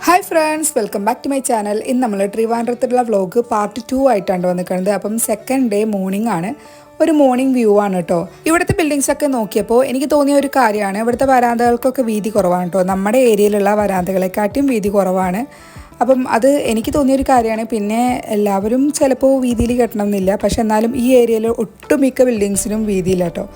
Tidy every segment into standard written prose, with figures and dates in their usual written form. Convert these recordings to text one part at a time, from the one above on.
Hi friends, welcome back to my channel. ഇന്ന് നമ്മൾ ട്രിവാൻഡ്രത്തുള്ള vlog part 2 ആയിട്ടാണ് വന്നിരിക്കുന്നത്. അപ്പം സെക്കൻഡ് ഡേ മോർണിംഗ് ആണ്. ഒരു മോർണിംഗ് വ്യൂ ആണ് കേട്ടോ. ഇവിടുത്തെ ബിൽഡിങ്സ് ഒക്കെ നോക്കിയപ്പോൾ എനിക്ക് തോന്നിയ ഒരു കാര്യമാണ്, ഇവിടുത്തെ വരാന്തകൾക്കൊക്കെ വീതി കുറവാണ് കേട്ടോ. നമ്മുടെ ഏരിയയിലുള്ള വരാന്തകളെക്കാട്ടിയും വീതി കുറവാണ്. അപ്പം അത് എനിക്ക് തോന്നിയൊരു കാര്യമാണ്. പിന്നെ എല്ലാവരും ചിലപ്പോൾ വീതിയിൽ കെട്ടണമെന്നില്ല, പക്ഷെ എന്നാലും ഈ ഏരിയയിൽ ഒട്ടുമിക്ക ബിൽഡിങ്സിനും വീതിയില്ല കേട്ടോ.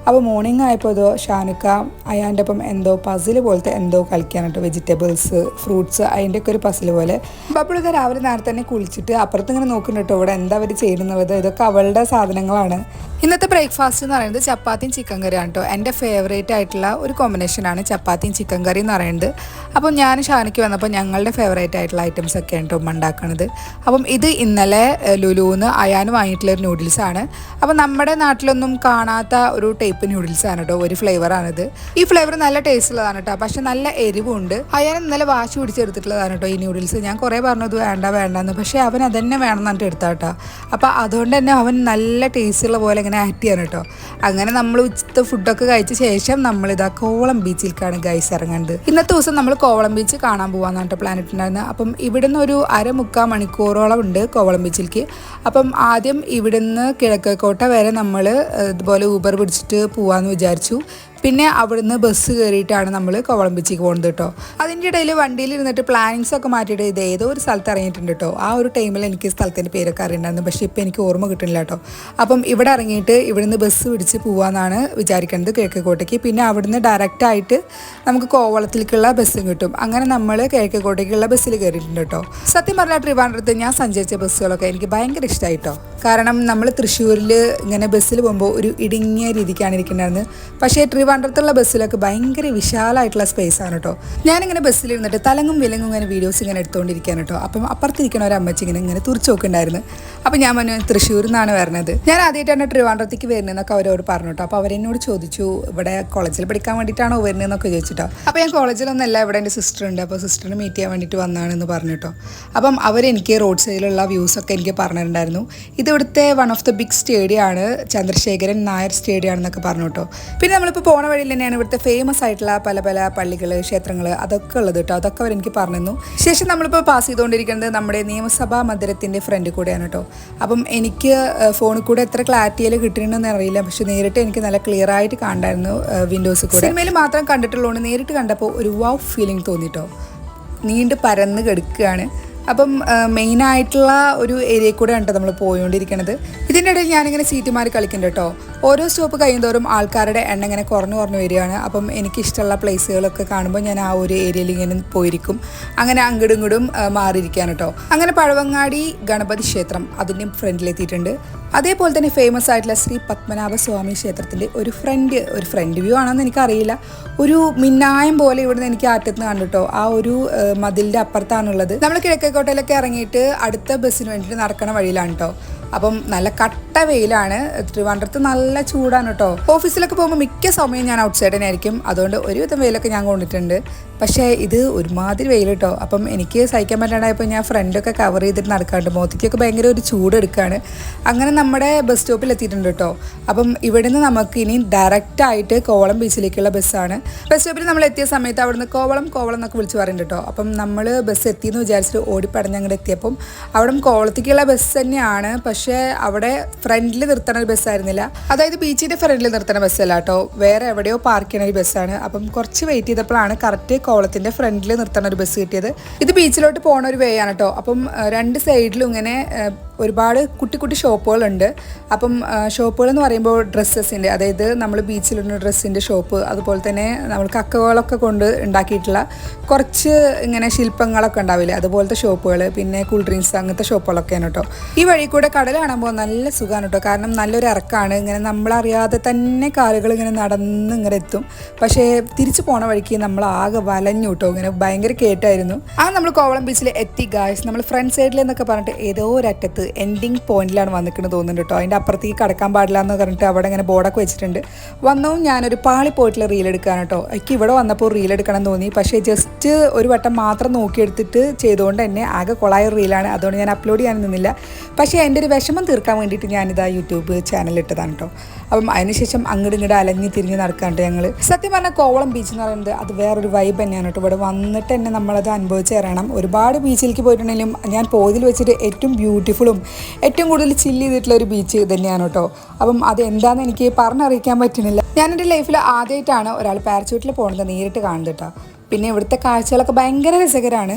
അപ്പോൾ മോർണിംഗ് ആയപ്പോൾ അതോ ഷാനുക്ക അയാൻ്റെ ഒപ്പം എന്തോ പസിൽ പോലത്തെ എന്തോ കളിക്കാൻ കേട്ടോ. വെജിറ്റബിൾസ്, ഫ്രൂട്ട്സ്, അതിൻ്റെയൊക്കെ ഒരു പസിൽ പോലെ. അപ്പോൾ അപ്പോഴൊക്കെ രാവിലെ നേരത്തെ തന്നെ കുളിച്ചിട്ട് അപ്പുറത്ത് ഇങ്ങനെ നോക്കുന്നുണ്ട് കേട്ടോ, ഇവിടെ എന്താ അവർ ചെയ്യുന്നുള്ളത്. ഇതൊക്കെ അവളുടെ സാധനങ്ങളാണ്. ഇന്നത്തെ ബ്രേക്ക്ഫാസ്റ്റ് എന്ന് പറയുന്നത് ചപ്പാത്തിയും ചിക്കൻ കറിയാണ് കേട്ടോ. എൻ്റെ ഫേവറേറ്റ് ആയിട്ടുള്ള ഒരു കോമ്പിനേഷനാണ് ചപ്പാത്തിയും ചിക്കൻ കറി എന്ന് പറയുന്നത്. അപ്പം ഞാൻ ഷാനിക്ക് വന്നപ്പോൾ ഞങ്ങളുടെ ഫേവറേറ്റ് ആയിട്ടുള്ള ഐറ്റംസ് ഒക്കെയാണ് കേട്ടോ ഉമ്മ ഉണ്ടാക്കുന്നത്. അപ്പം ഇത് ഇന്നലെ ലുലുന്ന് അയാന് വാങ്ങിയിട്ടുള്ളൊരു നൂഡിൽസാണ്. അപ്പം നമ്മുടെ നാട്ടിലൊന്നും കാണാത്ത ഒരു ടൈപ്പ് നൂഡിൽസാണ് കേട്ടോ. ഒരു ഫ്ലേവറാണിത്. ഈ ഫ്ലേവർ നല്ല ടേസ്റ്റ് ഉള്ളതാണ് കേട്ടോ, പക്ഷെ നല്ല എരിവുണ്ട്. അയാൻ ഇന്നലെ വാശി പിടിച്ചെടുത്തിട്ടുള്ളതാണ് കേട്ടോ ഈ നൂഡിൽസ്. ഞാൻ കുറേ പറഞ്ഞത് വേണ്ടെന്ന്, പക്ഷേ അവൻ അതന്നെ വേണം എന്നിട്ട് എടുത്താ കേട്ടോ. അപ്പോൾ അതുകൊണ്ട് തന്നെ അവൻ നല്ല ടേസ്റ്റുള്ള പോലെ ഇങ്ങനെ ആക്ട് ചെയ്യാണ് കേട്ടോ. അങ്ങനെ നമ്മൾ ഉച്ചത്തെ ഫുഡൊക്കെ കഴിച്ച ശേഷം നമ്മളിതാ കോവളം ബീച്ചിലേക്കാണ് ഗൈസ് ഇറങ്ങുന്നത്. ഇന്നത്തെ ദിവസം നമ്മൾ കോവളം ബീച്ച് കാണാൻ പോകാമെന്നാണ് കേട്ടോ പ്ലാൻ ഇട്ടുണ്ടായിരുന്നത്. അപ്പം ഇവിടുന്ന് ഒരു 1/4 മണിക്കൂറോളം ഉണ്ട് കോവളം ബീച്ചിലേക്ക്. അപ്പം ആദ്യം ഇവിടുന്ന് കിഴക്കേക്കോട്ട വരെ നമ്മൾ ഇതുപോലെ ഊബർ പിടിച്ചിട്ട് പോകാമെന്ന് വിചാരിച്ചു. പിന്നെ അവിടുന്ന് ബസ് കയറിയിട്ടാണ് നമ്മൾ കോവളം ബീച്ചിലേക്ക് പോകുന്നത് കേട്ടോ. അതിൻ്റെ ഇടയിൽ വണ്ടിയിൽ ഇരുന്നിട്ട് പ്ലാനിങ്സ് ഒക്കെ മാറ്റിയിട്ട് ഇത് ഏതോ ഒരു സ്ഥലത്ത് ഇറങ്ങിയിട്ടുണ്ട് കേട്ടോ. ആ ഒരു ടൈമിൽ എനിക്ക് സ്ഥലത്തിൻ്റെ പേരൊക്കെ അറിയണ്ടായിരുന്നു, പക്ഷേ ഇപ്പോൾ എനിക്ക് ഓർമ്മ കിട്ടുന്നില്ല കേട്ടോ. അപ്പം ഇവിടെ ഇറങ്ങിയിട്ട് ഇവിടുന്ന് ബസ് പിടിച്ച് പോകാമെന്നാണ് വിചാരിക്കുന്നത് കിഴക്കേക്കോട്ടയ്ക്ക്. പിന്നെ അവിടുന്ന് ഡയറക്റ്റായിട്ട് നമുക്ക് കോവളത്തിലേക്കുള്ള ബസ്സും കിട്ടും. അങ്ങനെ നമ്മൾ കിഴക്കേക്കോട്ടയ്ക്കുള്ള ബസ്സിൽ കയറിയിട്ടുണ്ട് കേട്ടോ. സത്യം പറഞ്ഞാൽ ട്രിവാൻഡ്രത്ത് ഞാൻ സഞ്ചരിച്ച ബസ്സുകളൊക്കെ എനിക്ക് ഭയങ്കര ഇഷ്ടമായി കേട്ടോ. കാരണം നമ്മൾ തൃശ്ശൂരിൽ ഇങ്ങനെ ബസ്സിൽ പോകുമ്പോൾ ഒരു ഇടുങ്ങിയ രീതിക്കാണ് ഇരിക്കുന്നത്. പക്ഷേ ട്രിവാൻഡ്രത്തുള്ള ബസ്സിലൊക്കെ ഭയങ്കര വിശാലമായിട്ടുള്ള സ്പേസ് ആണ് കേട്ടോ. ഞാനിങ്ങനെ ബസ്സിലിരുന്നിട്ട് തലങ്ങും വിലങ്ങും ഇങ്ങനെ വീഡിയോസ് ഇങ്ങനെ എടുത്തുകൊണ്ടിരിക്കുകയാണ് കേട്ടോ. അപ്പം അപ്പുറത്തിരിക്കണ ഒരു അമ്മച്ചി ഇങ്ങനെ തുറച്ചു നോക്കുന്നുണ്ടായിരുന്നു. അപ്പം ഞാൻ പറഞ്ഞു തൃശ്ശൂരിൽ നിന്നാണ് വരുന്നത്, ഞാൻ ആദ്യമായിട്ടാണ് ട്രിവാൻഡ്രത്തേക്ക് വരുന്നതെന്നൊക്കെ അവരോട് പറഞ്ഞു കേട്ടോ. അപ്പോൾ അവരെന്നോട് ചോദിച്ചു ഇവിടെ കോളേജിൽ പഠിക്കാൻ വേണ്ടിയിട്ടാണോ വരുന്നതെന്നൊക്കെ ചോദിച്ചിട്ടോ. അപ്പോൾ ഞാൻ കോളേജിലൊന്നല്ല, ഇവിടെ എൻ്റെ സിസ്റ്റർ ഉണ്ട്, അപ്പോൾ സിസ്റ്ററിനെ മീറ്റ് ചെയ്യാൻ വേണ്ടിയിട്ട് വന്നതാണെന്ന് പറഞ്ഞു കേട്ടോ. അപ്പം അവരെനിക്ക് റോഡ് സൈഡിലുള്ള വ്യൂസൊക്കെ എനിക്ക് പറഞ്ഞിട്ടുണ്ടായിരുന്നു. ഇത് ഇവിടുത്തെ one of the big stadium ആണ്, ചന്ദ്രശേഖരൻ നായർ സ്റ്റേഡിയം ആണെന്നൊക്കെ പറഞ്ഞു കേട്ടോ. പിന്നെ നമ്മളിപ്പോൾ പോണ വഴിയിൽ തന്നെയാണ് ഇവിടുത്തെ ഫേമസ് ആയിട്ടുള്ള പല പല പള്ളികൾ, ക്ഷേത്രങ്ങൾ അതൊക്കെ ഉള്ളത് കേട്ടോ. അതൊക്കെ അവരെനിക്ക് പറഞ്ഞു. ശേഷം നമ്മളിപ്പോൾ പാസ് ചെയ്തുകൊണ്ടിരിക്കുന്നത് നമ്മുടെ നിയമസഭാ മന്ദിരത്തിൻ്റെ ഫ്രണ്ട് കൂടെയാണ് കേട്ടോ. അപ്പം എനിക്ക് ഫോണിൽ കൂടെ എത്ര ക്ലാരിറ്റിയിൽ കിട്ടുന്നുണ്ടെന്ന് അറിയില്ല, പക്ഷെ നേരിട്ട് എനിക്ക് നല്ല ക്ലിയർ ആയിട്ട് കാണായിരുന്നു വിൻഡോസ് കൂടെ. സിനിമയിൽ മാത്രം കണ്ടിട്ടുള്ളതുകൊണ്ട് നേരിട്ട് കണ്ടപ്പോൾ ഒരു വാവ് ഫീലിംഗ് തോന്നിട്ടോ. നീണ്ട് പരന്ന് കിടക്കുകയാണ്. അപ്പം മെയിനായിട്ടുള്ള ഒരു ഏരിയയിൽ കൂടെയാണ് കേട്ടോ നമ്മൾ പോയിക്കൊണ്ടിരിക്കുന്നത്. ഇതിൻ്റെ ഇടയിൽ ഞാനിങ്ങനെ സീറ്റ് മാറി കളിക്കുന്നുണ്ട് കേട്ടോ. ഓരോ സ്റ്റോപ്പ് കഴിയുന്തോറും ആൾക്കാരുടെ എണ്ണം ഇങ്ങനെ കുറഞ്ഞു വരികയാണ്. അപ്പം എനിക്കിഷ്ടമുള്ള പ്ലേസുകളൊക്കെ കാണുമ്പോൾ ഞാൻ ആ ഒരു ഏരിയയിൽ ഇങ്ങനെ പോയിരിക്കും. അങ്ങനെ അങ്ങോട്ടും ഇങ്ങോട്ടും മാറിയിരിക്കുകയാണ് കേട്ടോ. അങ്ങനെ പഴവങ്ങാടി ഗണപതി ക്ഷേത്രം അതിൻ്റെ ഫ്രണ്ടിലെത്തിയിട്ടുണ്ട്. അതേപോലെ തന്നെ ഫേമസ് ആയിട്ടുള്ള ശ്രീ പത്മനാഭ സ്വാമി ക്ഷേത്രത്തിൻ്റെ ഒരു ഫ്രണ്ട് വ്യൂ ആണെന്ന് എനിക്കറിയില്ല. ഒരു മിന്നായം പോലെ ഇവിടുന്ന് എനിക്ക് ആറ്റത്തുനിന്ന് കണ്ടിട്ടോ. ആ ഒരു മതിലിൻ്റെ അപ്പുറത്താണുള്ളത്. നമ്മൾ കിഴക്കേക്കോട്ടയിലൊക്കെ ഇറങ്ങിയിട്ട് അടുത്ത ബസ്സിന് വേണ്ടിയിട്ട് നടക്കണ വഴിയിലാണ് കേട്ടോ. അപ്പം നല്ല കട്ട വെയിലാണ്. ട്രിവാൻഡ്രത്ത് നല്ല ചൂടാണ് കേട്ടോ. ഓഫീസിലൊക്കെ പോകുമ്പോൾ മിക്ക സമയം ഞാൻ ഔട്ട് സൈഡ് തന്നെ ആയിരിക്കും. അതുകൊണ്ട് ഒരുവിധം വെയിലൊക്കെ ഞാൻ കൊണ്ടിട്ടുണ്ട്. പക്ഷേ ഇത് ഒരുമാതിരി വെയിൽ കേട്ടോ. അപ്പം എനിക്ക് സഹിക്കാൻ പറ്റാണ്ടായപ്പോൾ ഞാൻ ഫ്രണ്ടൊക്കെ കവർ ചെയ്തിട്ട് നടക്കാറുണ്ട്. മോത്തിക്കൊക്കെ ഭയങ്കര ഒരു ചൂടെടുക്കുകയാണ്. അങ്ങനെ നമ്മുടെ ബസ് സ്റ്റോപ്പിൽ എത്തിയിട്ടുണ്ട് കേട്ടോ. അപ്പം ഇവിടുന്ന് നമുക്ക് ഇനി ഡയറക്റ്റായിട്ട് കോവളം ബീച്ചിലേക്കുള്ള ബസ്സാണ്. ബസ് സ്റ്റോപ്പിൽ നമ്മൾ എത്തിയ സമയത്ത് അവിടുന്ന് കോവളം എന്നൊക്കെ വിളിച്ച് പറയുന്നുണ്ട് കേട്ടോ. അപ്പം നമ്മൾ ബസ് എത്തിയെന്ന് വിചാരിച്ചിട്ട് ഓടിപ്പടഞ്ഞ് അങ്ങോട്ട് എത്തിയപ്പം അവിടെ കോവളത്തേക്കുള്ള ബസ് തന്നെയാണ്. പക്ഷേ അവിടെ ഫ്രണ്ടിൽ നിർത്തണ ഒരു ബസ്സായിരുന്നില്ല. അതായത് ബീച്ചിൻ്റെ ഫ്രണ്ടിൽ നിർത്തണ ബസ്സല്ല കേട്ടോ, വേറെ എവിടെയോ പാർക്ക് ചെയ്യണ ഒരു ബസ്സാണ്. അപ്പം കുറച്ച് വെയിറ്റ് ചെയ്തപ്പോഴാണ് കറക്റ്റ് കോവളത്തിൻ്റെ ഫ്രണ്ടിൽ നിർത്തണ ഒരു ബസ് കിട്ടിയത്. ഇത് ബീച്ചിലോട്ട് പോണ ഒരു വേ ആണ് കേട്ടോ. അപ്പം രണ്ട് സൈഡിലും ഇങ്ങനെ ഒരുപാട് കുട്ടി കുട്ടി ഷോപ്പുകളുണ്ട്. അപ്പം ഷോപ്പുകൾ എന്ന് പറയുമ്പോൾ ഡ്രസ്സസിൻ്റെ, അതായത് നമ്മൾ ബീച്ചിലുള്ള ഡ്രസ്സിൻ്റെ ഷോപ്പ്, അതുപോലെ തന്നെ നമ്മൾ കക്കകളൊക്കെ കൊണ്ട് ഉണ്ടാക്കിയിട്ടുള്ള കുറച്ച് ഇങ്ങനെ ശില്പങ്ങളൊക്കെ ഉണ്ടാവില്ലേ, അതുപോലത്തെ ഷോപ്പുകൾ, പിന്നെ കൂൾ ഡ്രിങ്ക്സ്, അങ്ങനത്തെ ഷോപ്പുകളൊക്കെയാണ് കേട്ടോ. ഈ വഴി കൂടെ കടൽ കാണുമ്പോൾ നല്ല സുഖമാണ് കേട്ടോ. കാരണം നല്ലൊരു ഇറക്കമാണ്. ഇങ്ങനെ നമ്മളറിയാതെ തന്നെ കാലുകൾ ഇങ്ങനെ നടന്ന് ഇങ്ങനെ എത്തും. പക്ഷേ തിരിച്ചു പോണ വഴിക്ക് നമ്മൾ ആകെ വലഞ്ഞു കേട്ടോ. ഇങ്ങനെ ഭയങ്കര കേട്ടായിരുന്നു. നമ്മൾ കോവളം ബീച്ചിൽ എത്തി ഗായ്സ്. നമ്മൾ ഫ്രണ്ട് സൈഡിൽ എന്നൊക്കെ പറഞ്ഞിട്ട് ഏതോ ഒരറ്റത്ത് എൻഡിങ് പോയിന്റിലാണ് വന്നിക്കുന്നത് തോന്നുന്നുണ്ട് കേട്ടോ. അതിൻ്റെ അപ്പുറത്തേക്ക് കടക്കാൻ പാടില്ല എന്ന് പറഞ്ഞിട്ട് അവിടെ ഇങ്ങനെ ബോർഡൊക്കെ വെച്ചിട്ടുണ്ട്. വന്നവും ഞാനൊരു പാളി പോയിട്ടുള്ള റീൽ എടുക്കുകയാണ് കേട്ടോ. എനിക്ക് ഇവിടെ വന്നപ്പോൾ റീൽ എടുക്കണം തോന്നി, പക്ഷേ ജസ്റ്റ് ഒരു വട്ടം മാത്രം നോക്കിയെടുത്തിട്ട് ചെയ്തുകൊണ്ട് തന്നെ ആകെ കൊളായ റീലാണ്. അതുകൊണ്ട് ഞാൻ അപ്ലോഡ് ചെയ്യാൻ നിന്നില്ല. പക്ഷേ എൻ്റെ ഒരു വിഷമം തീർക്കാൻ വേണ്ടിയിട്ട് ഞാനിതാ യൂട്യൂബ് ചാനൽ ഇട്ടതാണ് കേട്ടോ. അപ്പം അതിനുശേഷം അങ്ങോട്ടും ഇങ്ങോട്ട് അലഞ്ഞ് തിരിഞ്ഞ് നടക്കാണ്ട് ഞങ്ങൾ. സത്യം പറഞ്ഞാൽ കോവളം ബീച്ച് എന്ന് പറയുന്നത് അത് വേറൊരു വൈബ് തന്നെയാണ് കേട്ടോ. ഇവിടെ വന്നിട്ട് തന്നെ നമ്മളത് അനുഭവിച്ച് തരണം. ഒരുപാട് ബീച്ചിലേക്ക് പോയിട്ടുണ്ടെങ്കിലും ഞാൻ പോയതിൽ വെച്ചിട്ട് ഏറ്റവും ബ്യൂട്ടിഫുള്ളും ഏറ്റവും കൂടുതൽ ചില്ല് ചെയ്തിട്ടുള്ള ഒരു ബീച്ച് തന്നെയാണ് കേട്ടോ. അപ്പം അത് എന്താണെന്ന് എനിക്ക് പറഞ്ഞറിയിക്കാൻ പറ്റുന്നില്ല. ഞാൻ എൻ്റെ ലൈഫിൽ ആദ്യമായിട്ടാണ് ഒരാൾ പാരച്യൂട്ടിൽ പോകുന്നത് നേരിട്ട് കാണുന്നത് കേട്ടോ. പിന്നെ ഇവിടുത്തെ കാഴ്ചകളൊക്കെ ഭയങ്കര രസകരമാണ്.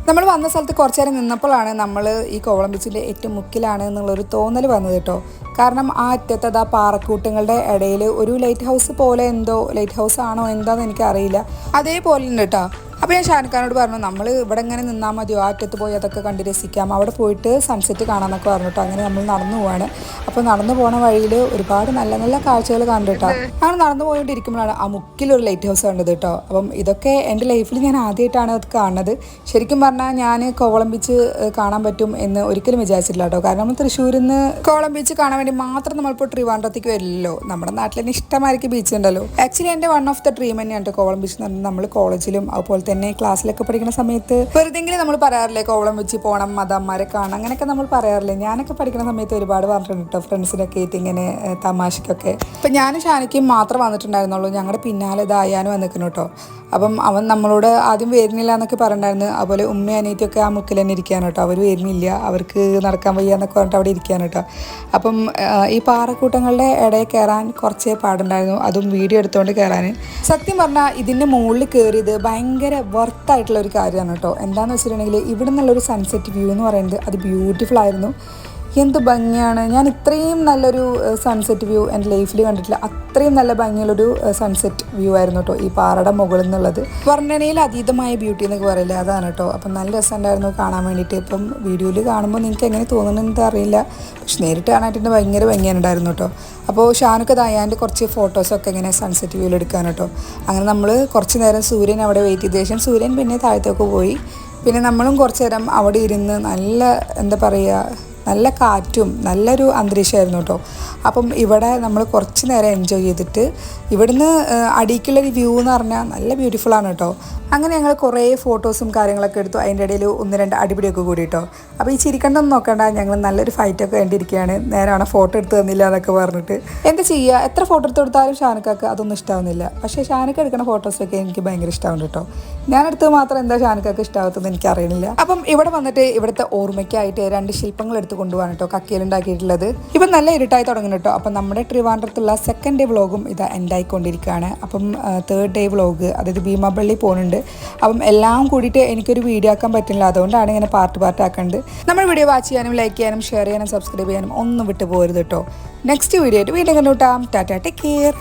നമ്മൾ വന്ന സ്ഥലത്ത് കുറച്ച് നേരം നിന്നപ്പോഴാണ് നമ്മൾ ഈ കോവളം ബീച്ചിൻ്റെ ഏറ്റവും മുക്കിലാണ് എന്നുള്ളൊരു തോന്നൽ വന്നത് കേട്ടോ. കാരണം ആ അറ്റത്ത് ആ പാറക്കൂട്ടങ്ങളുടെ ഇടയിൽ ഒരു ലൈറ്റ് ഹൗസ് പോലെ എന്തോ, ലൈറ്റ് ഹൗസ് ആണോ എന്താണെന്ന് എനിക്കറിയില്ല, അതേപോലെ ഉണ്ട് കേട്ടോ. അപ്പോൾ ഞാൻ ഷാനിക്കാനോട് പറഞ്ഞു നമ്മൾ ഇവിടെ ഇങ്ങനെ നിന്നാൽ മതിയോ, ആ അറ്റത്ത് പോയി അതൊക്കെ കണ്ട് രസിക്കാം, അവിടെ പോയിട്ട് സൺസെറ്റ് കാണാമെന്നൊക്കെ പറഞ്ഞു കേട്ടോ. അങ്ങനെ നമ്മൾ നടന്നു പോവാണ്. അപ്പോൾ നടന്നു പോണ വഴിയിൽ ഒരുപാട് നല്ല നല്ല കാഴ്ചകൾ കണ്ടു കേട്ടോ. അങ്ങനെ നടന്നു പോയിക്കൊണ്ടിരിക്കുമ്പോഴാണ് ആ മുക്കിലൊരു ലൈറ്റ് ഹൗസ് കണ്ടത് കേട്ടോ. അപ്പം ഇതൊക്കെ എൻ്റെ ലൈഫിൽ ഞാൻ ആദ്യമായിട്ടാണ് അത് കാണുന്നത്. ശരിക്കും പറഞ്ഞാൽ ഞാൻ കോവളം ബീച്ച് കാണാൻ പറ്റും എന്ന് ഒരിക്കലും വിചാരിച്ചിട്ടില്ല കേട്ടോ. കാരണം നമ്മൾ തൃശ്ശൂരിൽ നിന്ന് കോവളം ബീച്ച് കാണാൻ വേണ്ടി മാത്രം നമ്മളിപ്പോൾ ട്രിവാൻഡ്രത്തേക്ക് വരില്ലല്ലോ. നമ്മുടെ നാട്ടിൽ തന്നെ ഇഷ്ടമായിരിക്കും ബീച്ച് ഉണ്ടല്ലോ. ആക്ച്വലി എൻ്റെ വൺ ഓഫ് ദ ഡ്രീം തന്നെയാണ് കോവളം ബീച്ച് എന്ന് പറഞ്ഞാൽ. നമ്മൾ കോളേജിലും അതുപോലെ തന്നെ ക്ലാസ്സിലൊക്കെ പഠിക്കുന്ന സമയത്ത് വെറുതെങ്കിലും നമ്മൾ പറയാറില്ലേ കോവളം ബീച്ച് പോകണം, മദാമ്മമാരെ കാണാം, അങ്ങനെയൊക്കെ നമ്മൾ പറയാറില്ലേ. ഞാനൊക്കെ പഠിക്കുന്ന സമയത്ത് ഒരുപാട് പറഞ്ഞിട്ടുണ്ട് കേട്ടോ, ഫ്രണ്ട്സിനൊക്കെ ആയിട്ട് ഇങ്ങനെ തമാശക്കൊക്കെ. അപ്പം ഞാനും ഷാനിക്കും മാത്രം വന്നിട്ടുണ്ടായിരുന്നുള്ളൂ. ഞങ്ങളുടെ പിന്നാലെ ഇതായാനും വന്നിരിക്കുന്നു കേട്ടോ. അപ്പം അവൻ നമ്മളോട് ആദ്യം വരുന്നില്ല എന്നൊക്കെ പറഞ്ഞിട്ടുണ്ടായിരുന്നു. അതുപോലെ ഉമ്മയും അനിയത്തിയൊക്കെ ആ മുക്കിൽ തന്നെ ഇരിക്കുകയാണ് കേട്ടോ. അവർ വരുന്നില്ല, അവർക്ക് നടക്കാൻ വയ്യ എന്നൊക്കെ പറഞ്ഞിട്ട് അവിടെ ഇരിക്കുകയാണ് കേട്ടോ. അപ്പം ഈ പാറക്കൂട്ടങ്ങളുടെ ഇടയിൽ കയറാൻ കുറച്ചേ പാടുണ്ടായിരുന്നു, അതും വീഡിയോ എടുത്തുകൊണ്ട് കയറാൻ. സത്യം പറഞ്ഞാൽ ഇതിൻ്റെ മുകളിൽ കയറിയത് ഭയങ്കര വർത്തായിട്ടുള്ള ഒരു കാര്യമാണ് കേട്ടോ. എന്താണെന്ന് വെച്ചിട്ടുണ്ടെങ്കിൽ ഇവിടെ നിന്നുള്ളൊരു സൺസെറ്റ് വ്യൂ എന്ന് പറയുന്നത് അത് ബ്യൂട്ടിഫുൾ ആയിരുന്നു. എന്ത് ഭംഗിയാണ്. ഞാൻ ഇത്രയും നല്ലൊരു സൺസെറ്റ് വ്യൂ എൻ്റെ ലൈഫിൽ കണ്ടിട്ടില്ല. അത്രയും നല്ല ഭംഗിയുള്ളൊരു സൺസെറ്റ് വ്യൂ ആയിരുന്നു കേട്ടോ ഈ പാറയുടെ മുകളിൽ നിന്നുള്ളത്. വർണ്ണനയിൽ അതീതമായ ബ്യൂട്ടി എന്നൊക്കെ പറയില്ല, അതാണ് കേട്ടോ. അപ്പം നല്ല രസമുണ്ടായിരുന്നു കാണാൻ വേണ്ടിയിട്ട്. ഇപ്പം വീഡിയോയിൽ കാണുമ്പോൾ നിങ്ങൾക്ക് എങ്ങനെ തോന്നുന്നുണ്ടെന്ന് അറിയില്ല, പക്ഷെ നേരിട്ട് കാണാനായിട്ട് ഭയങ്കര ഭംഗിയുണ്ടായിരുന്നു കേട്ടോ. അപ്പോൾ ഷാനൊക്കെ ദയാൻ്റെ കുറച്ച് ഫോട്ടോസൊക്കെ ഇങ്ങനെ സൺസെറ്റ് വ്യൂവിൽ എടുക്കാൻ കേട്ടോ. അങ്ങനെ നമ്മൾ കുറച്ച് നേരം സൂര്യൻ അവിടെ വെയിറ്റ് ചെയ്ത ശേഷം സൂര്യൻ പിന്നെ താഴത്തേക്ക് പോയി. പിന്നെ നമ്മളും കുറച്ച് നേരം അവിടെ ഇരുന്ന് നല്ല എന്താ പറയുക, നല്ല കാറ്റും നല്ലൊരു അന്തരീക്ഷമായിരുന്നു കേട്ടോ. അപ്പം ഇവിടെ നമ്മൾ കുറച്ച് നേരം എൻജോയ് ചെയ്തിട്ട് ഇവിടുന്ന് അടിക്കുള്ളൊരു വ്യൂ എന്ന് പറഞ്ഞാൽ നല്ല ബ്യൂട്ടിഫുള്ളാണ് കേട്ടോ. അങ്ങനെ ഞങ്ങൾ കുറേ ഫോട്ടോസും കാര്യങ്ങളൊക്കെ എടുത്തു. അതിൻ്റെ ഇടയിൽ 1-2 അടിപിടിയൊക്കെ കൂടി കേട്ടോ. അപ്പോൾ ഈ ചിരിക്കണ്ടൊന്നും നോക്കണ്ട, ഞങ്ങൾ നല്ലൊരു ഫൈറ്റൊക്കെ കണ്ടിരിക്കുകയാണ്. നേരാണ് ഫോട്ടോ എടുത്ത് തന്നില്ല എന്നൊക്കെ പറഞ്ഞിട്ട്. എന്താ ചെയ്യുക, എത്ര ഫോട്ടോ എടുത്ത് കൊടുത്താലും ഷാനക്കാക്ക് അതൊന്നും ഇഷ്ടമാവുന്നില്ല. പക്ഷേ ഷാനക്ക എടുക്കുന്ന ഫോട്ടോസൊക്കെ എനിക്ക് ഭയങ്കര ഇഷ്ടമാണ് കേട്ടോ. ഞാനെടുത്തത് മാത്രം എന്താ ഷാനക്കാക്ക് ഇഷ്ടമാകത്തെന്ന് എനിക്കറിയണില്ല. അപ്പം ഇവിടെ വന്നിട്ട് ഇവിടുത്തെ ഓർമ്മയ്ക്കായിട്ട് 2 ശില്പങ്ങൾ എടുത്ത് കൊണ്ടുപോകാൻ കേട്ടോ കക്കയിലുണ്ടാക്കിയിട്ടുള്ളത്. ഇപ്പം നല്ല ഇരുട്ടായി തുടങ്ങുന്നു കേട്ടോ. അപ്പം നമ്മുടെ ട്രിവാൻഡ്രത്തുള്ള സെക്കൻഡ് ഡേ വ്ളോഗും ഇത് എൻഡായിക്കൊണ്ടിരിക്കുകയാണ്. അപ്പം തേർഡ് ഡേ വ്ളോഗ്, അതായത് ഭീമാപള്ളി പോകുന്നുണ്ട്. അപ്പം എല്ലാം കൂടിയിട്ട് എനിക്കൊരു വീഡിയോ ആക്കാൻ പറ്റില്ല, അതുകൊണ്ടാണ് ഇങ്ങനെ പാർട്ട് ആക്കേണ്ടത്. നമ്മൾ വീഡിയോ വാച്ച് ചെയ്യാനും ലൈക്ക് ചെയ്യാനും ഷെയർ ചെയ്യാനും സബ്സ്ക്രൈബ് ചെയ്യാനും ഒന്നും വിട്ടു പോകരുത് കേട്ടോ. നെക്സ്റ്റ് വീഡിയോ ആയിട്ട് വീണ്ടും കണ്ടുമുട്ടാം. Tata, take care.